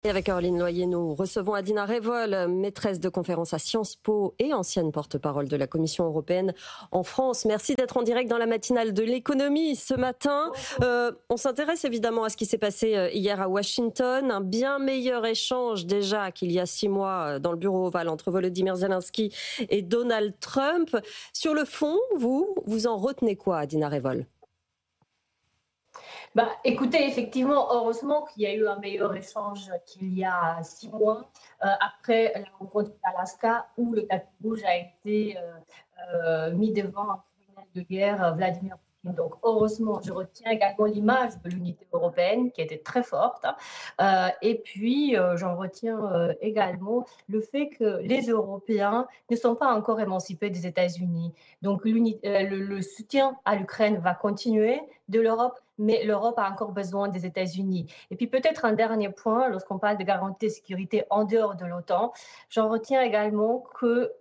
Et avec Orline Loyer, nous recevons Adina Revol, maîtresse de conférence à Sciences Po et ancienne porte-parole de la Commission européenne en France. Merci d'être en direct dans la matinale de l'économie ce matin. On s'intéresse évidemment à ce qui s'est passé hier à Washington. Un bien meilleur échange déjà qu'il y a 6 mois dans le bureau ovale entre Volodymyr Zelensky et Donald Trump. Sur le fond, vous en retenez quoi, Adina Revol ? Écoutez, effectivement, heureusement qu'il y a eu un meilleur échange qu'il y a 6 mois, après la rencontre d'Alaska, où le tapis rouge a été mis devant un criminel de guerre, Vladimir Poutine. Donc, heureusement, je retiens également l'image de l'unité européenne qui était très forte. Et puis, j'en retiens également le fait que les Européens ne sont pas encore émancipés des États-Unis. Donc, le soutien à l'Ukraine va continuer de l'Europe, mais l'Europe a encore besoin des États-Unis. Et puis peut-être un dernier point, lorsqu'on parle de garantie de sécurité en dehors de l'OTAN, j'en retiens également que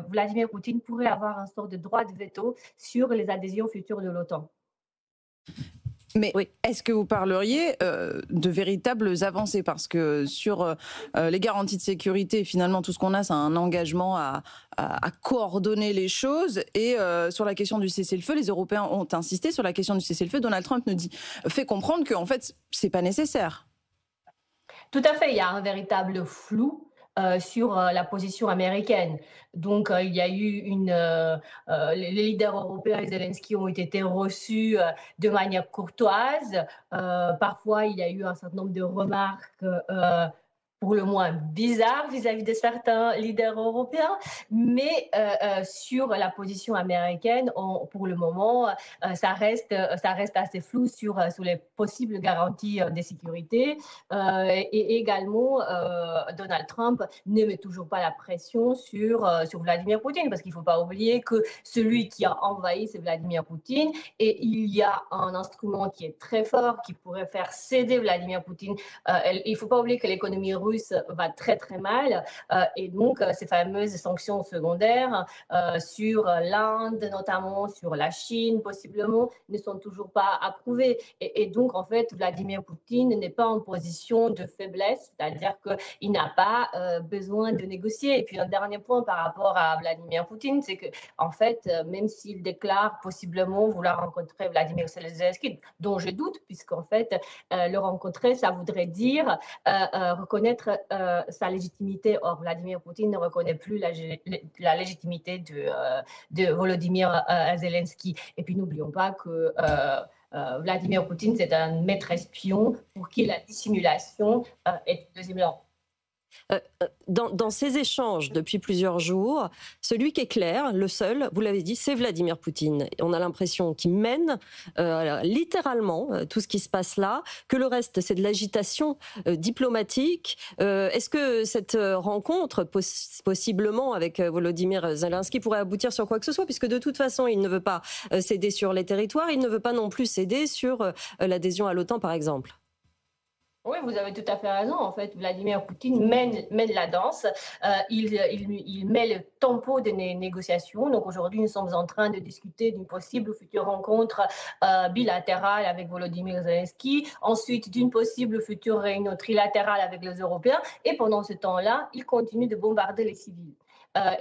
Vladimir Poutine pourrait avoir un sort de droit de veto sur les adhésions futures de l'OTAN. Mais oui. Est-ce que vous parleriez de véritables avancées? Parce que sur les garanties de sécurité, finalement, tout ce qu'on a, c'est un engagement à coordonner les choses. Et sur la question du cessez-le-feu, les Européens ont insisté sur la question du cessez-le-feu. Donald Trump fait comprendre qu'en fait, c'est pas nécessaire. Tout à fait, il y a un véritable flou sur la position américaine. Donc, il y a eu les leaders européens et Zelensky ont été reçus de manière courtoise. Parfois, il y a eu un certain nombre de remarques pour le moins bizarres vis-à-vis de certains leaders européens, mais sur la position américaine, pour le moment, ça reste assez flou sur les possibles garanties de sécurité. Et également, Donald Trump ne met toujours pas la pression sur Vladimir Poutine, parce qu'il ne faut pas oublier que celui qui a envahi, c'est Vladimir Poutine, et il y a un instrument qui est très fort, qui pourrait faire céder Vladimir Poutine. Il ne faut pas oublier que l'économie russe va très très mal, et donc ces fameuses sanctions secondaires sur l'Inde, notamment sur la Chine, possiblement, ne sont toujours pas approuvées. Et donc, en fait, Vladimir Poutine n'est pas en position de faiblesse, c'est-à-dire qu'il n'a pas besoin de négocier. Et puis, un dernier point par rapport à Vladimir Poutine, c'est que, en fait, même s'il déclare possiblement vouloir rencontrer Vladimir Zelensky, dont je doute, puisqu'en fait, le rencontrer, ça voudrait dire reconnaître sa légitimité. Or, Vladimir Poutine ne reconnaît plus la légitimité de Volodymyr Zelensky. Et puis, n'oublions pas que Vladimir Poutine, c'est un maître espion pour qui la dissimulation est de deuxième ordre. Dans ces échanges depuis plusieurs jours, celui qui est clair, le seul, vous l'avez dit, c'est Vladimir Poutine. On a l'impression qu'il mène littéralement tout ce qui se passe là, que le reste, c'est de l'agitation diplomatique. Est-ce que cette rencontre, possiblement avec Volodymyr Zelensky, pourrait aboutir sur quoi que ce soit, puisque de toute façon, il ne veut pas céder sur les territoires, il ne veut pas non plus céder sur l'adhésion à l'OTAN, par exemple? Oui, vous avez tout à fait raison. En fait, Vladimir Poutine mène la danse. Il met le tempo des négociations. Donc aujourd'hui, nous sommes en train de discuter d'une possible future rencontre bilatérale avec Volodymyr Zelensky, ensuite d'une possible future réunion trilatérale avec les Européens. Et pendant ce temps-là, il continue de bombarder les civils.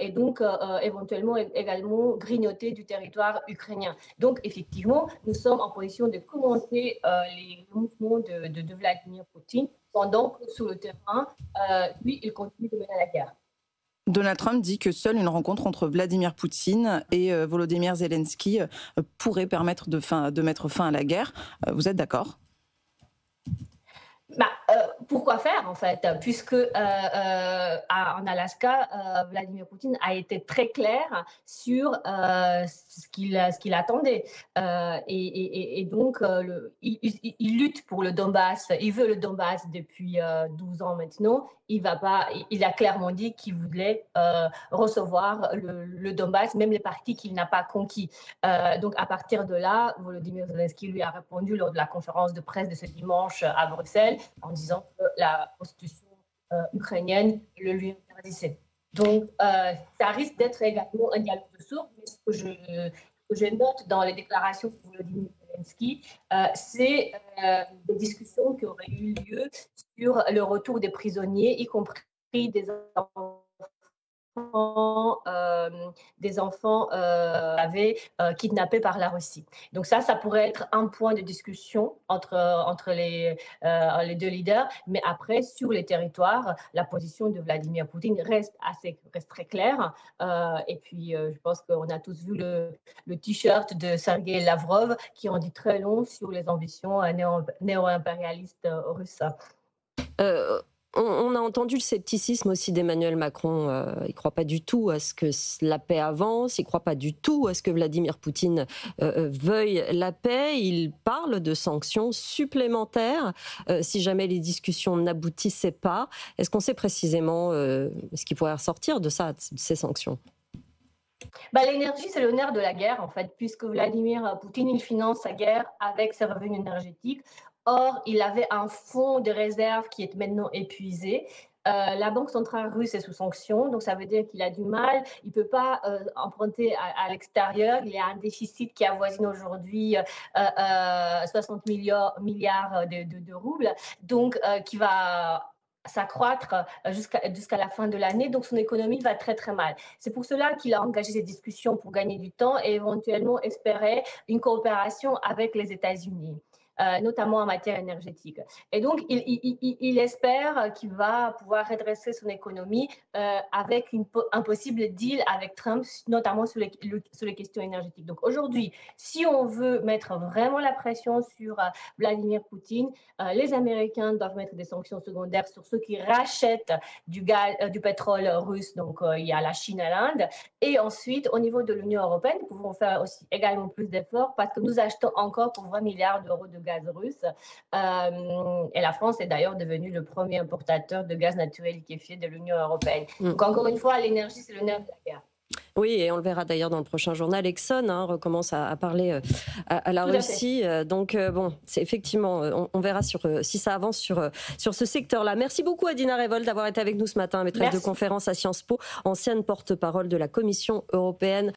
Et donc éventuellement également grignoter du territoire ukrainien. Donc effectivement, nous sommes en position de commenter les mouvements de Vladimir Poutine pendant que sur le terrain, lui, il continue de mener la guerre. Donald Trump dit que seule une rencontre entre Vladimir Poutine et Volodymyr Zelensky pourrait permettre de mettre fin à la guerre. Vous êtes d'accord ? Pourquoi faire, en fait, puisque en Alaska, Vladimir Poutine a été très clair sur ce qu'il attendait. Et donc, il lutte pour le Donbass. Il veut le Donbass depuis 12 ans maintenant. Il a clairement dit qu'il voulait recevoir le Donbass, même les parties qu'il n'a pas conquis. Donc, à partir de là, Volodymyr Zelensky lui a répondu lors de la conférence de presse de ce dimanche à Bruxelles en disant que la constitution ukrainienne le lui interdisait. Donc, ça risque d'être également un dialogue de sourds, mais ce que je note dans les déclarations de Volodymyr Zelensky, c'est des discussions qui auraient eu lieu sur le retour des prisonniers, y compris des enfants kidnappés par la Russie. Donc ça pourrait être un point de discussion entre les deux leaders. Mais après, sur les territoires, la position de Vladimir Poutine reste très claire. Et puis, je pense qu'on a tous vu le t-shirt de Sergei Lavrov qui en dit très long sur les ambitions néo-impérialistes russes. On a entendu le scepticisme aussi d'Emmanuel Macron. Il ne croit pas du tout à ce que la paix avance, il ne croit pas du tout à ce que Vladimir Poutine veuille la paix. Il parle de sanctions supplémentaires si jamais les discussions n'aboutissaient pas. Est-ce qu'on sait précisément ce qui pourrait ressortir de ça, de ces sanctions ? L'énergie, c'est le nerf de la guerre, en fait, puisque Vladimir Poutine, il finance sa guerre avec ses revenus énergétiques. Or, il avait un fonds de réserve qui est maintenant épuisé. La Banque centrale russe est sous sanction, donc ça veut dire qu'il a du mal. Il ne peut pas emprunter à l'extérieur. Il y a un déficit qui avoisine aujourd'hui 60 milliards de roubles, donc qui va s'accroître jusqu'à la fin de l'année, donc son économie va très très mal. C'est pour cela qu'il a engagé ces discussions pour gagner du temps et éventuellement espérer une coopération avec les États-Unis. Notamment en matière énergétique. Et donc, il espère qu'il va pouvoir redresser son économie avec un possible deal avec Trump, notamment sur les questions énergétiques. Donc aujourd'hui, si on veut mettre vraiment la pression sur Vladimir Poutine, les Américains doivent mettre des sanctions secondaires sur ceux qui rachètent du pétrole russe. Donc, il y a la Chine et l'Inde. Et ensuite, au niveau de l'Union européenne, nous pouvons faire aussi également plus d'efforts parce que nous achetons encore pour 20 milliards d'euros de gaz russe. Et la France est d'ailleurs devenue le premier importateur de gaz naturel liquéfié de l'Union européenne. Donc encore une fois, l'énergie, c'est le nerf de la guerre. Oui, et on le verra d'ailleurs dans le prochain journal. Exxon recommence à parler à la Russie. Donc bon, c'est effectivement, on verra si ça avance sur ce secteur-là. Merci beaucoup Adina Revolt d'avoir été avec nous ce matin, maîtresse de conférence à Sciences Po, ancienne porte-parole de la Commission européenne.